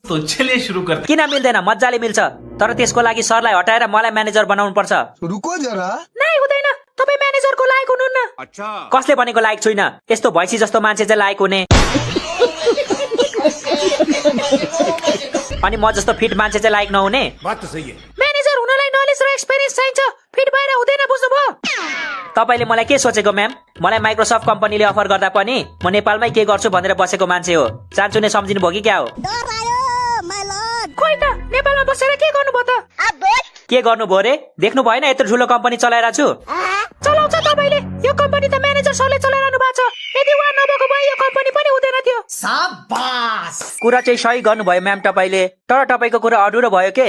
तो चलिए शुरू करते। किन मिल्दैन? मजाले मिल्छ, तर त्यसको लागि सरलाई हटाएर मलाई म्यानेजर बनाउनु पर्छ। रुको जरा। नै हुँदैन, तपाई म्यानेजरको लायक हुनुहुन्न। अच्छा, कसले भनेको लायक छुइन? यस्तो भैँसी जस्तो मान्छे चाहिँ लायक हुने। अनि म जस्तो फिट मान्छे चाहिँ लायक नहुने? बात तो सही है। म्यानेजर हुनलाई नलेज र एक्सपिरियन्स चाहिन्छ, फिट भएर हुँदैन, बुझ्नुभयो? तपाईले मलाई के सोचेको म्याम? मलाई माइक्रोसफ्ट कम्पनीले अफर गर्दा पनि म नेपालमै के गर्छु भनेर बसेको मान्छे हो। चान्चु नै सम्झिनु भयो कि क्या हो? खोइ त, नेपालमा बसेर के गर्नुभयो त? के गर्नुभयो रे? देख्नु भएन यत्रो ठुलो कम्पनी चलाइरहेको छु? चलाउँछ तपाईले? यो कम्पनी त म्यानेजर सरले चलाइरहनु भएको छ। यदि उहाँ नभएको भए यो कम्पनी पनि हुँदैन थियो। शाबास। कुरा चाहिँ सही गर्नुभयो म्याम तपाईले, तर तपाईको कुरा अधुरो भयो के?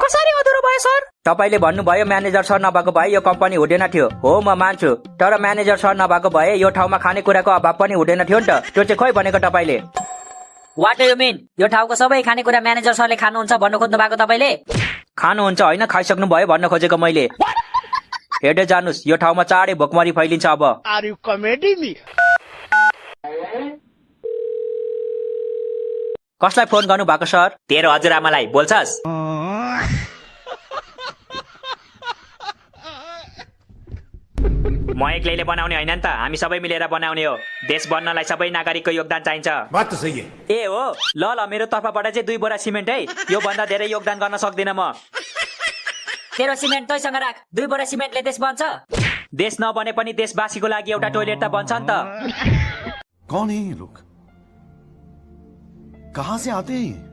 कसरी अधुरो भयो सर? तपाईले भन्नुभयो म्यानेजर सर नभएको भए यो कम्पनी हुँदैन थियो। हो, म मान्छु, तर म्यानेजर सर नभएको भए यो ठाउँमा खानेकुराको अभाव पनि हुँदैन थियो नि त। त्यो चाहिँ खोइ भनेको तपाईले? What do you mean? यो ठाउँको सबै खानेकुरा म्यानेजर सरले खानुहुन्छ भन्नु खोज्नु भएको तपाईले? खानुहुन्छ होइन, खाइसक्नु भयो भन्न खोजेको मैले। हेर्दै जानुस्, यो ठाउँमा चाँडै भोकमरी फैलिन्छ अब। Are you comedy me? कसलाई फोन गर्नु भएको सर? तेरो हजुरआमालाई। बोल्छस्? म एक्लैले बनाउने होइन नि त, हामी सबै मिलेर बनाउने हो। देश बन्नलाई सबै नागरिकको योगदान चाहिन्छ। बात तो सही है। ए हो, ल ल, मेरो तर्फबाट चाहिँ 2 बोरा सिमेन्ट है। यो भन्दा धेरै योगदान गर्न सक्दिन म। तेरो सिमेन्ट तैसँग राख, 2 बोरा सिमेन्टले देश बन्छ? देश नबने पनि देशवासीको लागि एउटा टोइलेट त बन्छ नि त। कौन है ये लोग? कहाँ से आते हैं?